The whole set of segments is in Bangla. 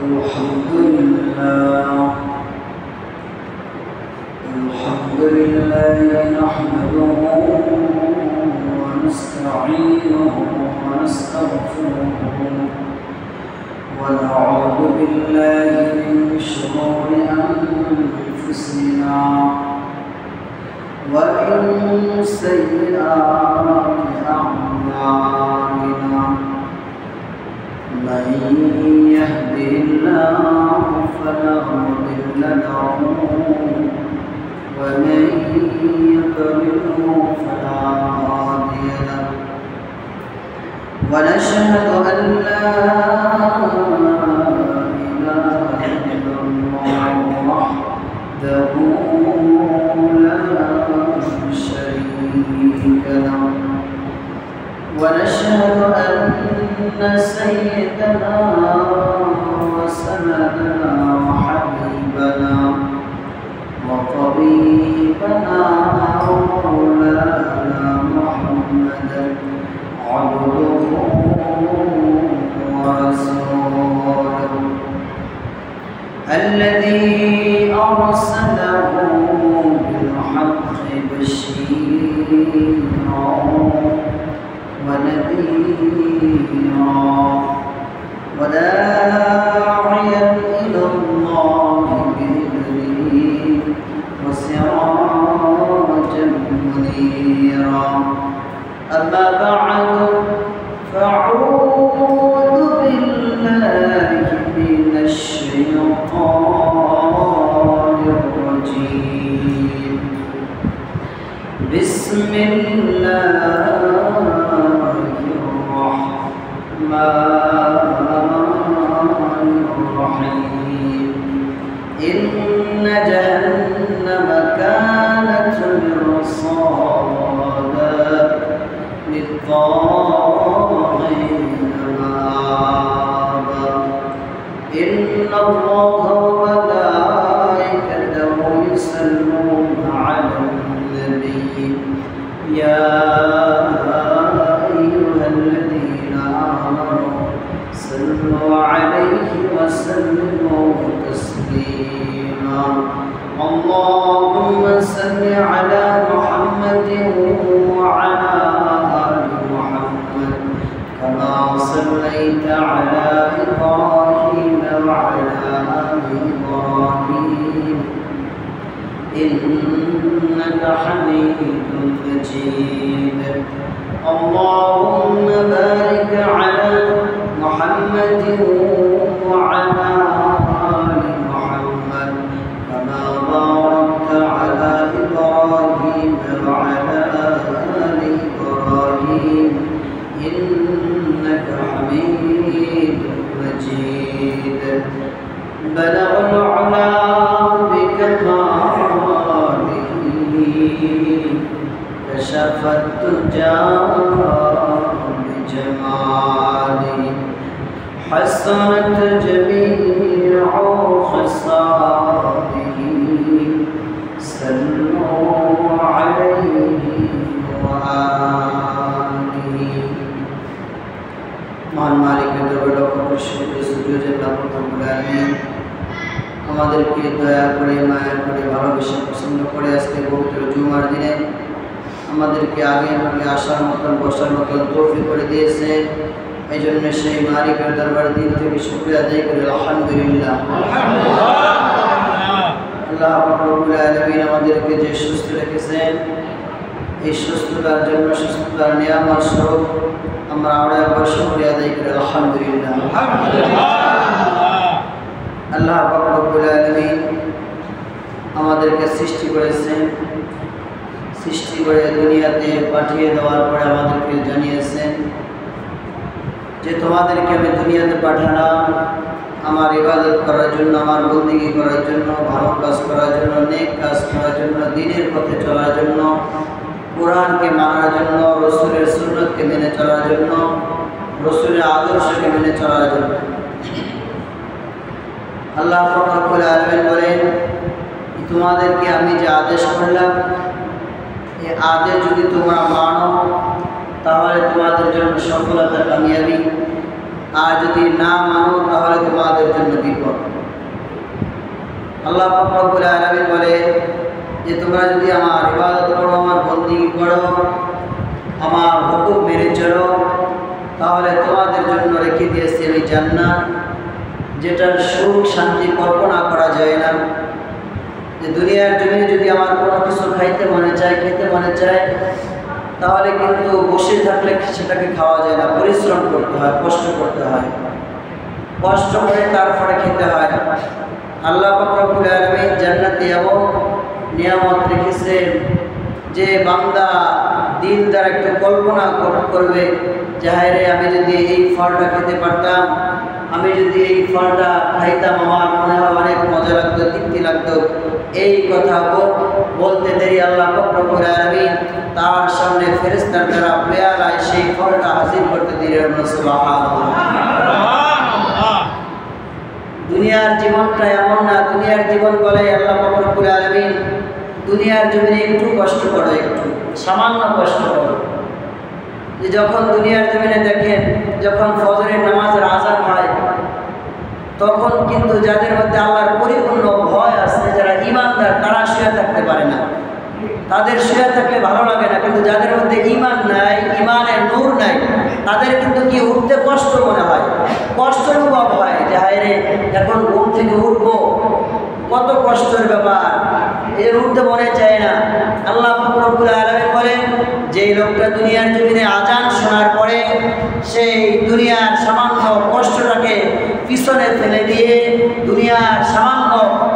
الحمد لله نحمده ونستعينه ونستغفره ونعوذ بالله من شرور أنفسنا ومن سيئات أعمالنا من يهده الله فلا مضل له ومن يضلل فلا هادي له ونشهد أن لا إله إلا الله وحده لا شريك له ونشهد أن سيدنا وسندنا وحبيبنا وطبيبنا ومولانا محمدا عبده ورسوله الذي أرسله بالحق بشيرا ونذيرا وداعيا إلى الله بإذنه وسراجا منيرا أما بعد فأعوذ بالله من الشيطان الرجيم بسم الله الرحيم إن جهنم كانت مرصادا للطاغين مآبا إن الله وملائكته يصلون على النبي يا أيها الذين آمنوا صلوا عليه وسلموا تسليما اللهم صل على محمد وعلى آل محمد كما صليت على إبراهيم وعلى آل إبراهيم إنك حميد مجيد اللهم بارك على محمد وعلى آل محمد كما باركت على إبراهيم وعلى آل إبراهيم إنك حميد مجيد بلغ العلا بكماله كشف الدجى بجماله حسنت جميع خصاله صلوا عليه وآله मान मालिक दरबार लक्ष शुक्र सुजोजे আমাদেরকে দয়া করে মায়া করে ভালোবেসে পছন্দ করে আজকে পবিত্র জুমার দিনে আমাদেরকে আগে আসার মতন বসার মতন তৌফিক করে দিয়েছে এই জন্য সেই মালিকের দরবার দিন থেকে শুকরিয়া আদায় করি আলহামদুলিল্লাহ আল্লাহ রব্বুল আলামিন আমাদেরকে যে সুস্থ রেখেছেন এই সুস্থতার জন্য সুস্থতার নিয়ামত স্বরূপ আমরা আরো একবার শুকরিয়া আদায় করি আলহামদুলিল্লাহ আল্লাহ রব্বুল আলামিন আমাদেরকে সৃষ্টি করেছেন সৃষ্টি করে দুনিয়াতে পাঠিয়ে দেওয়ার পরে আমাদেরকে জানিয়েছেন যে তোমাদেরকে আমি দুনিয়াতে পাঠালাম আমার ইবাদত করার জন্য আমার বন্দেগী করার জন্য ভালো কাজ করার জন্য নেক কাজ করার জন্য দ্বীনের পথে চলার জন্য কোরআনকে মানার জন্য রাসূলের সুন্নাতকে মেনে চলার জন্য রাসূলের আদর্শকে মেনে চলার জন্য আল্লাহ রব্বুল আলামিন বলেন তোমাদেরকে আমি যে আদেশ করলাম এই আদেশ যদি তোমরা মানো তাহলে তোমাদের জন্য সফলতা কামিয়াবি আর যদি না মানো তাহলে তোমাদের জন্য বিপদ। আল্লাহ পাক রব্বুল আলামিন বলে যে তোমরা যদি আমার ইবাদত করো, আমার বন্দেগী করো, আমার হুকুম মেনে চলো, তাহলে তোমাদের জন্য রেখে দিয়েছি আমি জান্নাত, যেটার সুখ শান্তি কল্পনা করা যায় না। যে দুনিয়ার জমিনে যদি আমার কোনো কিছু খাইতে মনে চায়, খেতে মনে চায়, তাহলে কিন্তু বসে থাকলে সেটাকে খাওয়া যায় না, পরিশ্রম করতে হয়, কষ্ট করতে হয়, কষ্ট করে তারপরে খেতে হয়। আল্লাহ পাক রব্বুল আলামিন জান্নাতে এমন নিয়ামত রেখেছেন যে বান্দা দিল দ্বারা একটু কল্পনা করবে যে হায় রে, আমি যদি এই ফলটা খেতে পারতাম, আমি যদি এই ফলটা খাইতাম, আমার মনে হয় অনেক মজা লাগতো, তৃপ্তি লাগতো। এই কথা বলতে দেরি আল্লাহ পাক রব্বুল আলামিন তার সামনে ফেরেশতার দ্বারা পেয়ালায় সেই ফলটা হাজির করতে দিলেন। সুবহানাল্লাহ। দুনিয়ার জীবনটা এমন না, দুনিয়ার জীবন বলে আল্লাহ পাক রব্বুল আলামিন দুনিয়ার জমিনে একটু কষ্ট করো, একটু সামান্য কষ্ট করো। যে যখন দুনিয়ার জমিনে দেখেন, যখন ফজরের নামাজের আযান হয়, তখন কিন্তু যাদের মধ্যে আল্লাহর পরিপূর্ণ ভয় আছে, যারা ঈমানদার, তারা শুয়ে থাকতে পারে না, তাদের শুয়ে থাকলে ভালো লাগে না। কিন্তু যাদের মধ্যে ঈমান নাই, ঈমানের নূর নাই, তাদের কিন্তু কি উঠতে কষ্ট মনে হয়, কষ্ট অনুভব হয় যে হায় রে, এখন ঘুম থেকে উঠবো, কত কষ্টের ব্যাপার, এর উঠতে মনে চায় না। আল্লাহ পাক রব্বুল আলামিন বলেন যে লোকটা দুনিয়ার জমিনে আযান শোনার পরে সেই দুনিয়ার সামান্য কষ্টটাকে পিছনে ফেলে দিয়ে, দুনিয়ার সামান্য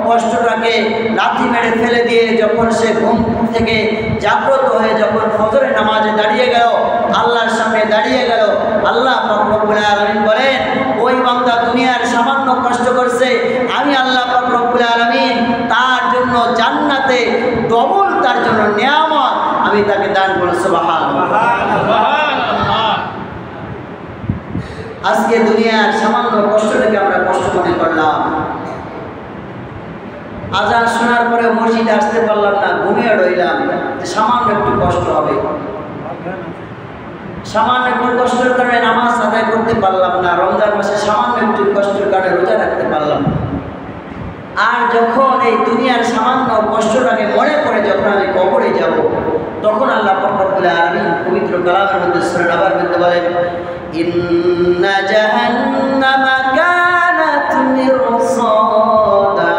কষ্টটাকে লাথি মেরে ফেলে দিয়ে যখন সে ঘুম থেকে জাগ্রত হয়ে যখন ফজরের নামাজে দাঁড়িয়ে গেল, আল্লাহর সামনে দাঁড়িয়ে গেল, আল্লাহ পাক রব্বুল আলামিন বলেন ওই বান্দা দুনিয়ার সামান্য কষ্ট করছে, আমি আল্লাহ পাক রব্বুল আলামিন তার জন্য জান্নাতে ডবল তার জন্য নিয়ামত আমি তাকে দান করব। সুবহানাল্লাহ। আজকে দুনিয়ার সামান্য কষ্টটাকে আমরা কষ্ট মনে করলাম। আযান শোনার পরে মসজিদে আসতে পারলাম না, ঘুমিয়ে রইলাম, যে সামান্য একটু কষ্ট হবে, সামান্য একটু কষ্টের কারণে নামাজ আদায় করতে পারলাম না, রমজান মাসে সামান্য একটু কষ্টের কারণে রোজা রাখতে পারলাম না। আর যখন এই দুনিয়ার সামান্য কষ্টটাকে মনে করে যখন আমি কবরে যাব, তখন আল্লাহ পাক রব্বুল আলামিন পবিত্র কালামের মধ্যে সূরা নাবার মধ্যে বলেন ইন্না জাহান্নামা কানাত মিরসাদা।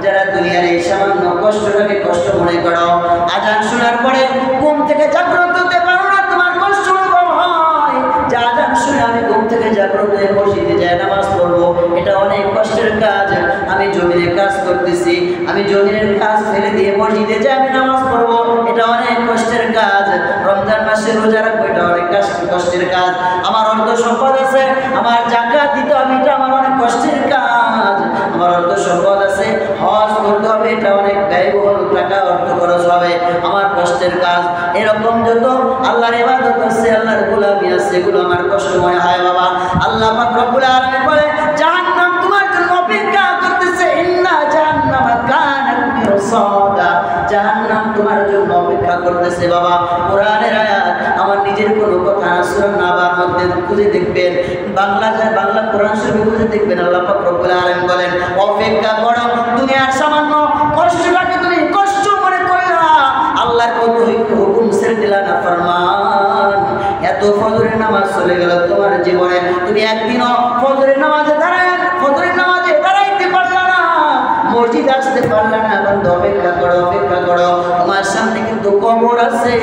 যারা দুনিয়ার এই সামান্য কষ্টটাকে কষ্ট মনে করো, আযান শোনার পরে ঘুম থেকে জাগ্রত হতে পারো না, তোমার কষ্ট অনুভব হয় যে আযান শুনে আমি ঘুম থেকে জাগ্রত হয়ে মসজিদে যাই নামাজ পড়বো, এটা অনেক কষ্টের কাজ, আমি জমিনে কাজ করতেছি, আমি জমিনের কাজ ফেলে দিয়ে মসজিদে যাই আমি নামাজ পড়বো, এটা অনেক কষ্টের কাজ। রমজান মাসে রোজা রাখবো, এটা অনেক কষ্টের কাজ। আমার অর্থ সম্পদ আছে, আমার যাকাত দিতে হবে, এটা আমার অনেক কষ্টের কাজ। আমার অর্থ সম্পদ আছে, হজ করতে হবে, এটা অনেক ব্যয়বহুল টাকা অর্থ খরচ হবে, আমার কষ্টের কাজ। এরকম যত আল্লাহর ইবাদত আছে, আল্লাহর গোলামি আছে, এগুলো আমার কষ্ট মনে হয় বাবা। আল্লাহ পাক রব্বুল আলামিন বলে জাহান্নাম তোমার জন্য অপেক্ষা করতেছে, ইন্না জাহান্নামা কানাত মিরসাদা। জাহান্নাম তোমার জন্য অপেক্ষা করতেছে বাবা। কোরআনের আয়াত, আমার নিজের কোনো কথা না, সূরা নাবার মধ্যে খুঁজে দেখবেন, বাংলা কোরআন শরীফে খুঁজে দেখবেন, আল্লাহ পাক রব্বুল আলামিন বলেন অপেক্ষা করো, দুনিয়ার সামান্য কষ্টটাকে তুমি কষ্ট মনে করলা, আল্লাহর কত হুকুম ছেড়ে দিলা না ফরমান। এত ফজরের নামাজ চলে গেল তোমার জীবনে, তুমি একদিনও ফজরের নামাজে দাঁড়াইতে পারলা না, মসজিদ আসতে পারলা না। বন্ধু অপেক্ষা করো, অপেক্ষা করো, তোমার সামনে কিন্তু কবর আছে,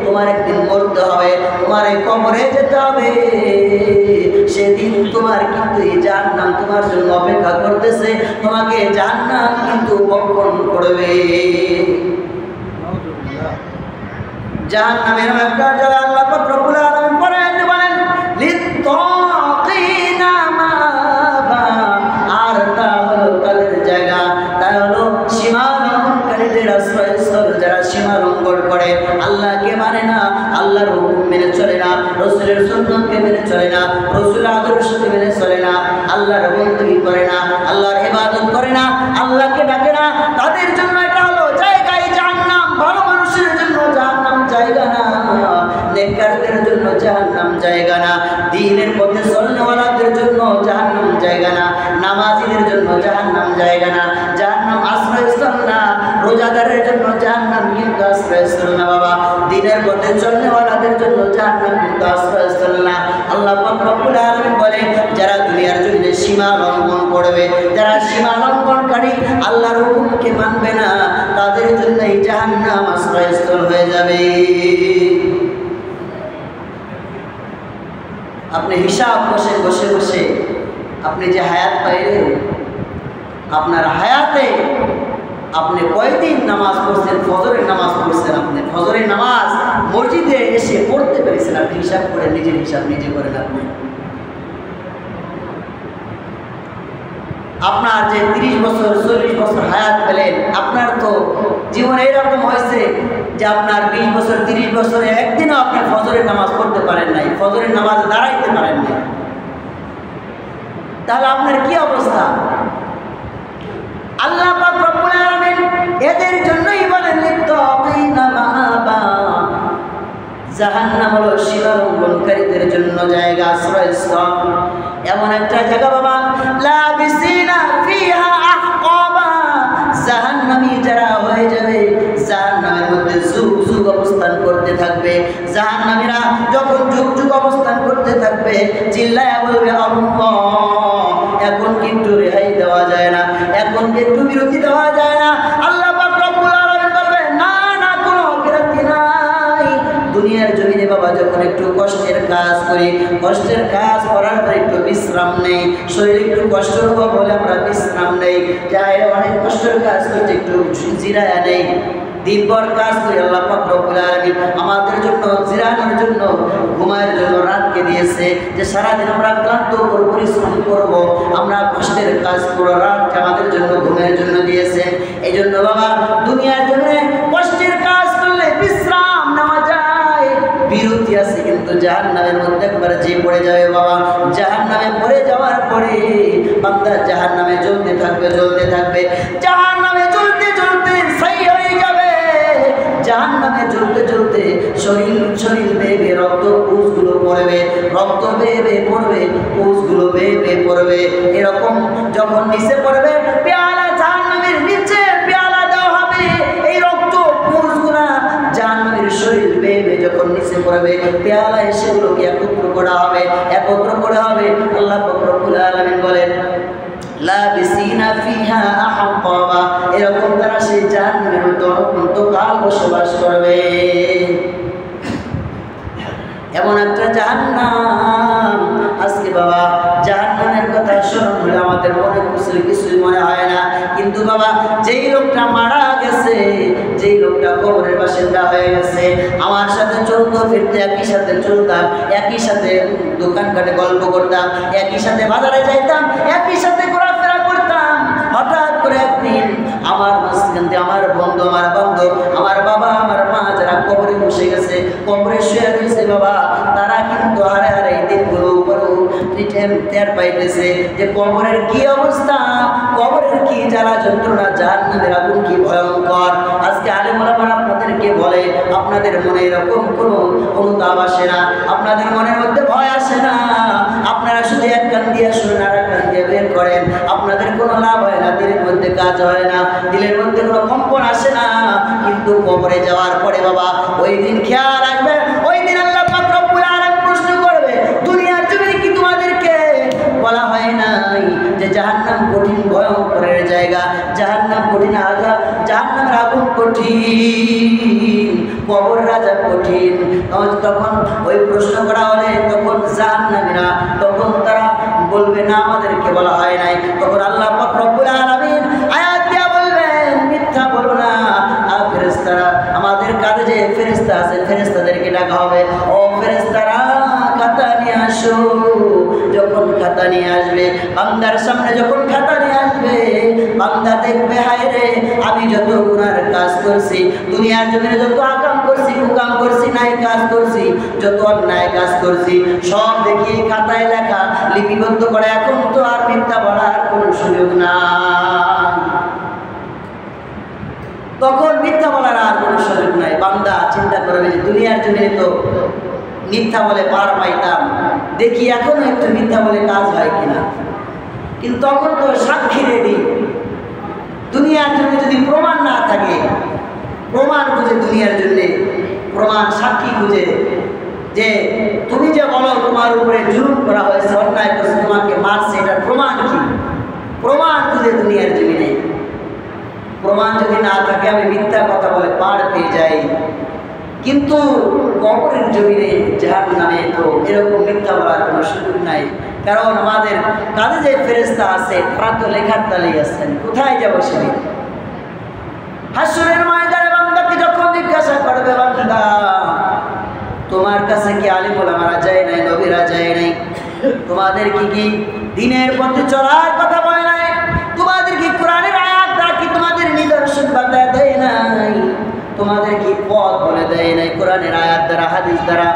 তোমার একদিন মরতে হবে, তোমার এই কবরে যেতে হবে, সেদিন তোমার কিন্তু এই জাহান্নাম তোমার জন্য অপেক্ষা করতেছে, তোমাকে জাহান্নাম কিন্তু বক্ষণ করবে। জাহান্নামের একটা জায়গা আল্লাহ পাক রব্বুল আলামিন পড়াইতে বলেন লিত্তাকিনা মাবা, আর তা হলো তাদের জায়গা, তা হলো সীমা লঙ্ঘনকারীদের আশ্রয়স্থল, যারা সীমা লঙ্ঘন করে, আল্লাহকে মানে না, আল্লাহর হুকুম মেনে চলে না, রাসূলের সুন্নাতকে মেনে চলে না, রাসূলের আদর্শকে মেনে চলে না, আল্লাহর বندگی করে না, আল্লাহর ইবাদত করে না, আল্লাহকে ডাকে না, তাদের জন্য এটা হলো জায়গায় জাহান্নাম। ভালো মানুষের জন্য জাহান্নাম জায়গা না, নেককারদের জন্য জাহান্নাম জায়গা না, দ্বীনের পথে চলনেওয়ালাদের জন্য রব্বুল আলামিন বলেন, যারা দুনিয়ার জমিনে সীমা লঙ্ঘন করবে, যারা সীমা লঙ্ঘনকারী, আল্লাহর হুকুমকে মানবে না, তাদের জন্যই জাহান্নাম আশ্রয়স্থল হয়ে যাবে। আপনি হিসাব বসে বসে বসে আপনি যে হায়াত পাইলেন, আপনার হায়াতে আপনি কয়দিন নামাজ পড়ছেন? ফজরের নামাজ পড়ছেন, আপনি ফজরের নামাজ মসজিদে এসে পড়তে পেরেছেন? আপনি হিসাব করেন, নিজের হিসাব নিজে করেন। আপনার যে 30 বছর 40 বছর হায়াত পেলেন, আপনার তো জীবন এইরকম হয়েছে যে আপনার 20 বছর 30 বছরে একদিনও আপনি ফজরের নামাজ পড়তে পারেন নাই, ফজরের নামাজ দাঁড়াইতে পারেন নাই। তাহলে আপনার কি অবস্থা? আল্লাহ পাক রব্বুল আলামিন এদের জন্যই বলেন, লিত্তাকিনা মাআবা, জাহান্নাম হলো সীমা লঙ্ঘনকারীদের জন্য জায়গা, আশ্রয়স্থল। এমন একটা জায়গা বাবা, লাবিসিনা ফিহা আহকাবা, জাহান্নামী যারা হয়ে যাবে, জাহান্নামের মধ্যে যুগ যুগ অবস্থান করতে থাকবে। জাহান্নামীরা যখন যুগ যুগ অবস্থান করতে থাকবে, চিল্লায়া বলবে, আল্লাহ, এখন কিন্তু রেহাই দেওয়া যায় না, এখন একটু বিরতি দেওয়া যায় না। আল্লাহ পাক রব্বুল আলামিন বলবে, না না, কোনো বিরতি নাই। দুনিয়ার জমিনে বাবা যখন একটু কষ্টের কাজ করি, কষ্টের কাজ করার পর একটু বিশ্রাম নেই, শরীরে একটু কষ্ট অনুভব হলে আমরা বিশ্রাম নেই, যাই অনেক কষ্টের কাজ করতে একটু জিরায়া নেই, দিনভর কাজ করি। আল্লাহ পাক রব্বুল আলামিন আমাদের জন্য জিরানোর জন্য, ঘুমানোর জন্য রাতকে দিয়েছে, যে সারাদিন আমরা ক্লান্ত পরিশ্রম করব, আমরা কষ্টের কাজ করব, রাতকে আমাদের জন্য ঘুমের জন্য দিয়েছে। এই জন্য বাবা দুনিয়ার জন্য কষ্টের কাজ করলে বিশ্রাম নেওয়া যায়, বিরতি আছে, কিন্তু জাহান্নামের মধ্যে একবার যে পড়ে যাবে বাবা, জাহান্নামে পড়ে যাওয়ার পরে বান্দা জাহান্নামে জ্বলতে থাকবে, জ্বলতে থাকবে, জাহান্নামে জ্বলতে জ্বলতে সেই হয়ে যাবে। জাহান্নামে জ্বলতে জ্বলতে শরীর বেয়ে বেয়ে রক্ত পুষগুলো পড়বে, রক্ত বেয়ে বেয়ে পড়বে, পুষগুলো বেয়ে বেয়ে পড়বে। এরকম যখন নিচে পড়বে, পেয়ালা জাহান্নামের নিচে পেয়ালা দেওয়া হবে, এই রক্ত পুষগুলা জাহান্নামের শরীর বেয়ে বেয়ে যখন নিচে পড়বে, পেয়ালা সেগুলোকে একত্র করা হবে, একত্র করা হবে। আল্লাহ পাক রব্বুল আলামিন বলেন, লাবিসিনা ফিহা আহকাবা, এরকম তারা সেই জাহান্নামের মধ্যে অনন্তকাল বসবাস করবে। এমন একটা জাহান্নাম আজকে বাবা, জাহান্নামের কথা স্মরণ হলে আমাদের মনে কিছুই মনে হয় না, কিন্তু বাবা যেই লোকটা মারা গেছে, যেই লোকটা কবরের বাসিন্দা হয়ে গেছে, আমার সাথে চলতো ফিরতে, একই সাথে চলতাম, একই সাথে দোকানঘাটে গল্প করতাম, একই সাথে বাজারে যাইতাম, একই সাথে ঘোরাফেরা করতাম। হঠাৎ করে একদিন আমার মাঝখান থেকে আমার বন্ধু, আমার বান্ধব, আমার বাবা, আমার মা যারা কবরে বসে গেছে, কবরে শুয়ে রয়েছে বাবা, তারা কিন্তু হারে হারে এই দিনগুলো উপরেও টের পাইতেছে যে কবরের কি অবস্থা, কবরের কি জ্বালা যন্ত্রণা, জাহান্নামের আগুন কি ভয়ঙ্কর। আজকে আলেম ওলামারা আপনাদেরকে বলে, আপনাদের মনে এরকম কোনো অনুতাপ আসে না, আপনাদের মনের মধ্যে ভয় আসে না, আপনারা শুধু এক কান দিয়ে শুনেন আর এক কান দিয়ে বের করেন, আপনাদের কোনো লাভ হয় না, দিলের মধ্যে কাজ হয় না, দিলের মধ্যে কোনো কম্পন আসে না। কিন্তু কবরে যাওয়ার পরে বাবা ওই দিন খেয়াল রাখবে, ওই দিন আল্লাহ পাক রব্বুল আলামিন প্রশ্ন করবে, দুনিয়ার জমিনে কি তোমাদেরকে বলা হয় নাই যে জাহান্নাম কঠিন ভয়ঙ্করের জায়গা, জাহান্নাম কঠিন আযাব, জাহান্নামের আগুন কঠিন, কবর রাজা কঠিন। তখন ওই প্রশ্ন করা হলে তখন জাহান্নামীরা, তখন তারা বলবে না আমাদেরকে বলা হয় নাই। তখন আল্লাহ পাক রব্বুল আলামিন আয়াত দিয়া বলবেন, মিথ্যা বলো না। আর ফেরেশতারা, আমাদের কাছে যে ফেরেশতা আছে, ফেরেশতাদেরকে ডাকা হবে, ও ফেরেশতারা খাতা নিয়ে আসো। যখন খাতা নিয়ে আসবে, বান্দার সামনে যখন খাতা নিয়ে আসবে, বান্দা দেখবে, হায় রে আমি যত গুনার কাজ করছি, দুনিয়ার জন্য যত আকাম করছি, হুকাম করছি, নাই কাজ করছি, যত অন্যায় কাজ করছি, সব দেখি খাতায় লেখা, লিপিবদ্ধ করে। এখন তো আর মিথ্যা বলার কোনো সুযোগ নাই, তখন মিথ্যা বলার আর কোনো সুযোগ নাই। বান্দা চিন্তা করবে যে দুনিয়ার জন্য তো মিথ্যা বলে পার পাইতাম, দেখি এখনো একটু মিথ্যা বলে কাজ হয় কিনা। কিন্তু তখন তো সাক্ষী রেডি, দুনিয়ার জন্য যদি প্রমাণ না থাকে, প্রমাণ খুঁজে দুনিয়ার জন্যে, প্রমাণ সাক্ষী খুঁজে যে তুমি যে বলো তোমার উপরে জুলুম করা হয়েছে, অন্যায় করেছে, তোমাকে মারছে, এটার প্রমাণ কি? প্রমাণ খুঁজে দুনিয়ার জমিনে। প্রমাণ যদি না থাকে আমি মিথ্যা কথা বলে পার পেয়ে যাই, কিন্তু কবরের জমিনে জাহান্নামে তো এরকম মিথ্যা বলার কোনো সুযোগ নাই। কারণ আমাদের কাঁধে যে ফেরেশতা আছে তারা তো লেখার তালেই আছেন। কোথায় যাবো সেদিন? হাসরের ময়দানে বান্দাকে যখন জিজ্ঞাসা করবে, বান্দা তোমার কাছে কি আলিম ওলামারা যায় নাই, নবীরা যায় নাই? তোমাদের কি দিনের পথে চলার কথা বলে নাই? তোমাদের কি কোরআনের আয়াত দ্বারা কি তোমাদের নিদর্শন বাতায় দেয় নাই? তোমাদের কি পথ বলে দেয় নাই কোরআনের আয়াত দ্বারা, হাদিস দ্বারা?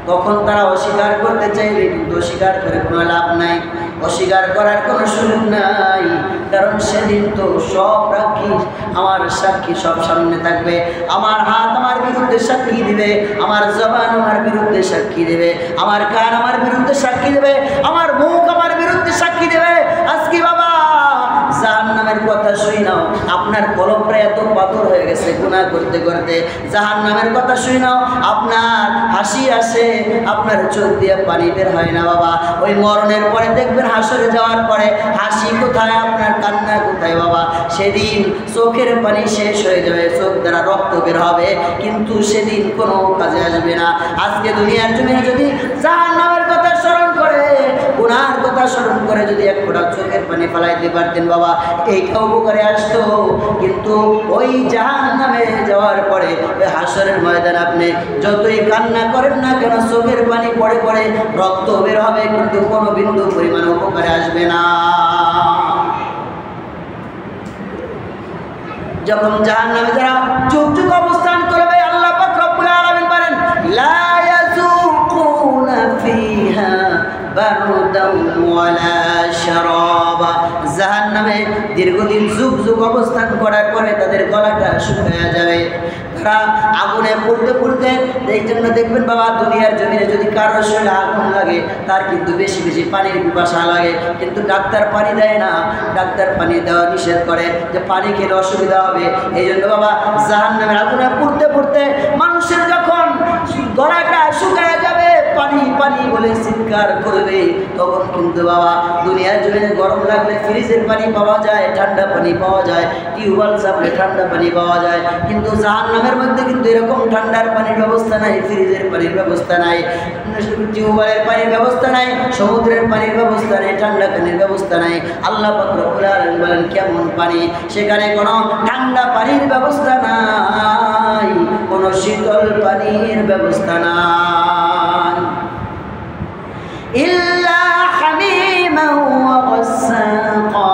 তখন তারা অস্বীকার করতে চাইবে, কিন্তু অস্বীকার করে কোনো লাভ নাই, অস্বীকার করার কোনো সুযোগ নাই। কারণ সেদিন তো সব সাক্ষী, আমার সাক্ষী সব সামনে থাকবে। আমার হাত আমার বিরুদ্ধে সাক্ষী দিবে, আমার জবান আমার বিরুদ্ধে সাক্ষী দেবে, আমার কান আমার বিরুদ্ধে সাক্ষী দেবে, আমার মুখ আমার বিরুদ্ধে সাক্ষী দেবে। আজকে বাবা জাহান্নামের কথা শুই নাও, আপনার কলমটা এত পাথর হয়ে গেছে গুনাহ করতে করতে। জাহান্নামের কথা শুই নাও, আপনার হাসি আসে, আপনার চোখ দিয়ে পানি বের হয় না বাবা। ওই মরণের পরে দেখবেন হাসরে যাওয়ার পরে হাসি কোথায়, আপনার কান্না কোথায় বাবা? সেদিন চোখের পানি শেষ হয়ে যাবে, চোখ দ্বারা রক্ত বের হবে, কিন্তু সেদিন কোনো কাজে আসবে না। আজকে দুনিয়ার জমিনে যদি জাহান্নামের কথা স্মরণ করে, গুনার কথা স্মরণ করে যদি এক ফোঁটা চোখের পানি ফেলাইতে পারতেন বাবা, এইটা উপকারে আসতো। কিন্তু ওই জাহান্নামে যাওয়ার পরে ওই হাসরের ময়দানে আপনি যতই কান্না করেন না কেন, চোখের পানি পড়ে পড়ে রক্ত বের হবে, কিন্তু কোনো বিন্দু পরিমাণ উপকারে আসবে না। যখন জাহান্নামে যারা যুগ যুগ অবস্থান করবে, আল্লাহ পাক রব্বুল আলামিন বলেন লা ইয়াযুকুনা ফিহা বারদান ওয়ালা শারাবা। জাহান্নামে দীর্ঘদিন যুগ যুগ অবস্থান করার পরে তাদের গলাটা শুকিয়ে যাবে, তারা আগুনে পুড়তে পুড়তে। এই জন্য দেখবেন বাবা দুনিয়ার জমিনে যদি কারো শরীরে আগুন লাগে তার কিন্তু বেশি বেশি পানির পিপাসা লাগে, কিন্তু ডাক্তার পানি দেয় না, ডাক্তার পানি দেওয়া নিষেধ করে যে পানি খেলে অসুবিধা হবে। এই জন্য বাবা জাহান্নামের আগুনে পুড়তে পুড়তে মানুষের যখন গলাটা শুকিয়ে যাবে, পানি পানি বলে চিৎকার করবে, তখন কিন্তু বাবা দুনিয়ার জমিনে গরম লাগলে ফ্রিজের পানি পাওয়া যায়, ঠান্ডা পানি পাওয়া যায়, টিউবওয়েল চাপলে ঠান্ডা পানি পাওয়া যায়, কিন্তু জাহান্নামের মধ্যে কিন্তু এরকম ঠান্ডার পানির ব্যবস্থা নাই, ফ্রিজের পানির ব্যবস্থা নাই, টিউবওয়েলের পানির ব্যবস্থা নাই, সমুদ্রের পানির ব্যবস্থা নাই, ঠান্ডা পানির ব্যবস্থা নাই। আল্লাহ পাক রব্বুল আলামিন বলেন কেমন পানি? সেখানে কোনো ঠান্ডা পানির ব্যবস্থা নাই, কোনো শীতল পানির ব্যবস্থা নাই। ইল্লা হামিমান ওয়া গাসসাকা।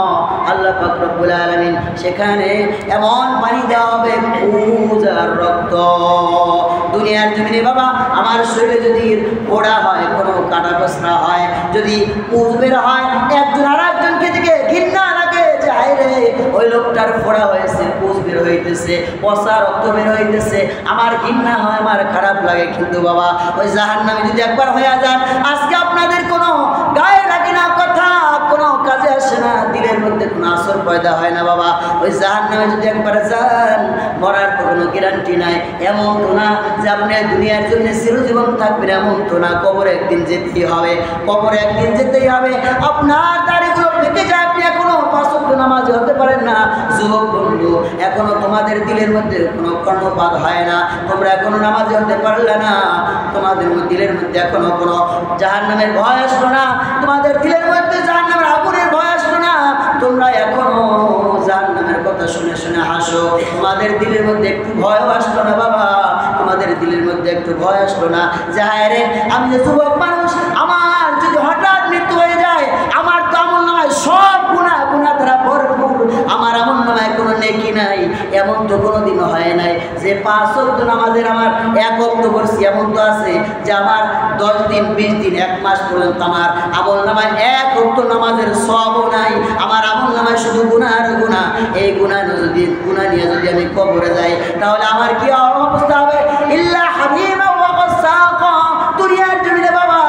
আল্লাহ পাক রব্বুল আলামিন সেখানে এমন পানি দেওয়া হবে পুজ আর রক্ত। দুনিয়ার জমিনে বাবা আমার শরীরে যদি পোড়া হয়, কোনো কাটা কসরা হয়, যদি পুজ বের হয়, একজন আর একজনকে দিকে ঘৃণা লাগে যে হায় রে ওই লোকটার ফোড়া হয়েছে, পুজ বের হইতেছে, পচা রক্ত বের হইতেছে, আমার ঘৃণা হয়, আমার খারাপ লাগে। কিন্তু বাবা ওই জাহান্নামে যদি একবার হয়ে যান, আজকে আপনাদের কোনো গায়ে লাগে না, কথা কোনো কাজে আসে না, দিলের মধ্যে কোনো আসর পয়দা হয় না বাবা। ওই জাহান্নামে যদি একবার যান, মরার তো কোনো গ্যারান্টি নাই। এমন তো না যে আপনি দুনিয়ার জন্য চিরজীবন থাকবেন, এমন তো না। কবরে একদিন যেতেই হবে, কবরে একদিন যেতেই হবে। আপনার দাড়িগুলো পেকে যায়, আপনি এখনো পাঁচ ওয়াক্ত নামাজি হতে পারেন না। যুবক বন্ধু, এখনো তোমাদের দিলের মধ্যে কোনো কর্ণপাত হয় না, তোমরা এখনো নামাজি হতে পারলে না, তোমাদের দিলের মধ্যে এখনো কোনো জাহান্নামের ভয় আসলো না, তোমাদের দিলের মধ্যে জাহান্নামের আগুনের ভয় আসলো না, তোমরা এখনো জাহান্নামের কথা শুনে শুনে হাসো। তোমাদের দিলের মধ্যে একটু ভয়ও আসলো না বাবা, তোমাদের দিলের মধ্যে একটু ভয় আসলো না যে হায় রে আমি যে যুবক মানুষ, আমার যদি হঠাৎ মৃত্যু হয়ে যায়, আমার তো আমল নামায় সব গুনাহ দ্বারা ভরপুর, আমার আমল নামায় কোনো নেকি নাই। এমন তো কোনোদিনও হয় নাই যে 5 ওয়াক্ত নামাজের আমার 1 ওয়াক্ত করছি, এমন তো আছে যে আমার 10 দিন 20 দিন 1 মাস পর্যন্ত আমার আমল নামায় 1 ওয়াক্ত নামাজের সওয়াবও নাই। আমার আমল নামায় শুধু গুনাহ আর গুনাহ। এই গুনাহ নিয়ে যদি আমি কবরে যাই, তাহলে আমার কি অবস্থা হবে? ইল্লা হামিমা ওয়া গাসসাকা। দুনিয়ার জমিনে বাবা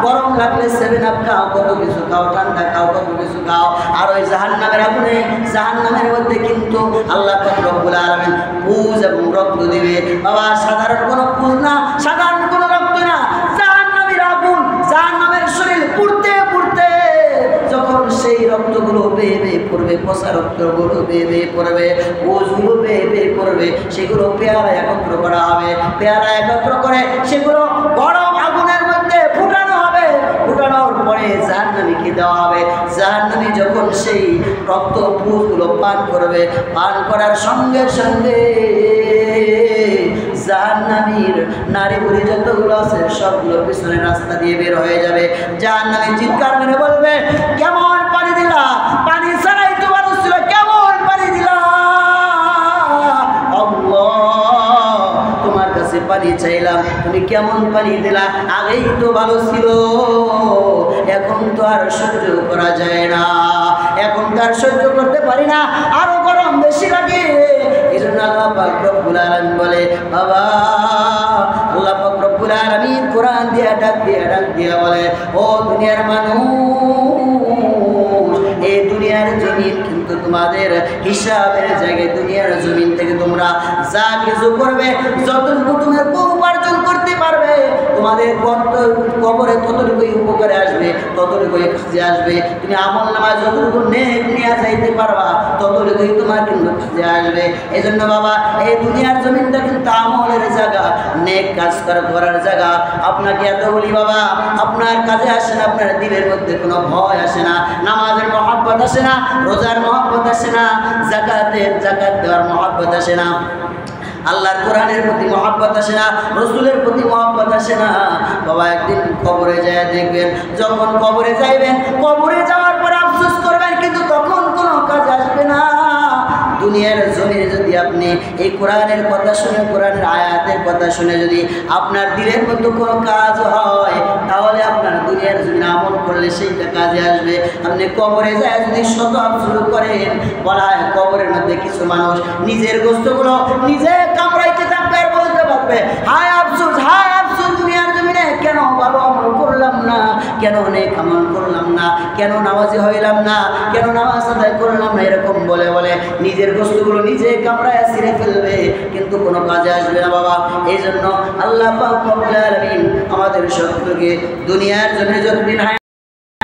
গরম লাগলে 7 আপ খাও, কত কিছু খাও, ঠান্ডা খাও, কত কিছু খাও, আর ওই জাহান্নামের আগুনে, জাহান্নামের মধ্যে কিন্তু আল্লাহ পাক রব্বুল আলামিন পুজ এবং রক্ত দিবে বাবা। সাধারণ কোনো পুজ না, সাধারণ কোনো রক্ত না, জাহান্নামে রক্তগুলো বেয়ে বেয়ে পড়বে, পচা রক্তগুলো বেয়ে বেয়ে পড়বে, কোষগুলো বেয়ে বেয়ে পড়বে, সেগুলো পেয়ারা একত্র করা হবে। পেয়ারা একত্র করে সেগুলো গরম আগুনের মধ্যে ফুটানো হবে। ফুটানোর পরে জাহান্নামীকে দেওয়া হবে। জাহান্নামী যখন সেই রক্ত পুষগুলো পান করবে, পান করার সঙ্গে সঙ্গে জাহান্নামীর নারী বুড়ি যতগুলো আছে সবগুলো পিছনে রাস্তা দিয়ে বের হয়ে যাবে। জাহান্নামী চিৎকার মেরে বলবে, কেমন পানি দিলা? পানি ছাড়াই তো মানুষ ছিল, কেমন পানি দিলা? তোমার কাছে পানি চাইলাম, তুমি কেমন পানি দিলা? আগেই তো ভালো ছিল, এখন তো আর সহ্য করা যায় না, এখন তো আর সহ্য করতে পারি না, আরো গরম বেশি লাগে। এই জন্য আল্লাহ পাক রব্বুল আলামিন বলে, বাবা আল্লাহ পাক রব্বুল আলামিন কোরআন দিয়ে ডাক দিয়ে বলে, ও দুনিয়ার মানুষ, এই দুনিয়ার জমিন কিন্তু তোমাদের হিসাবের জায়গায়। দুনিয়ার জমিন থেকে তোমরা যা কিছু করবে, যতটুকু তোমরা উপার্জন করতে পারবে, তোমাদের কবরে ততটুকুই উপকারে আসবে, ততটুকুই কাজে আসবে। তুমি আমল নামায় যতটুকু নেক নিয়ে যাইতে পারবা, ততটুকুই তোমার কিন্তু কাজে আসবে। এই জন্য বাবা, এই দুনিয়ার জমিনটা কিন্তু আমলের জায়গা, নেক কাজ করার জায়গা। আপনাকে এত বলি বাবা, আপনার কাজে আসে না, আপনার দিলের মধ্যে কোনো ভয় আসে না, নামাজের মহব্বত আসে না, রোজার মহব্বত আসে না, জাকাত দেওয়ার মহব্বত আসে না, আল্লাহর কোরআনের প্রতি মহব্বত আসে না, রসুলের প্রতি মহব্বত আসে না। বাবা একদিন কবরে যায় দেখবেন, যখন কবরে যাইবেন, কবরে যাওয়ার পরে আফসোস করবেন, কিন্তু তখন কোনো কাজ আসবে না। দুনিয়ার জমিনে যদি আপনি এই কোরআনের কথা শুনে, কোরআনের আয়াতের কথা শুনে যদি আপনার দিলের মধ্যে কোনো কাজ হয়, তাহলে আপনার দুনিয়ার জমিনে আমল করলে সেইটা কাজে আসবে। আপনি কবরে যায় যদি শত আফসোস করেন, বলা হয় কবরের মধ্যে কিছু মানুষ নিজের গোস্তগুলো নিজে কামড়াইতে থাকবে আর বলতে পারবে, হায় আফসোস, হায় আফসোস, দুনিয়ার জমিনে কেন ভালো আমল করলাম না, কেন নেক আমল করলাম না, কেন নামাজি হইলাম না, কেন নামাজ আদায় করলাম না, এরকম বলে বলে নিজের গোস্তগুলো নিজে কামড়ায় ছিঁড়ে ফেলবে, কিন্তু কোনো কাজে আসবে না বাবা। এই জন্য আল্লাহ পাক রব্বুল আলামিন আমাদের সকলকে দুনিয়ার জন্য যতদিন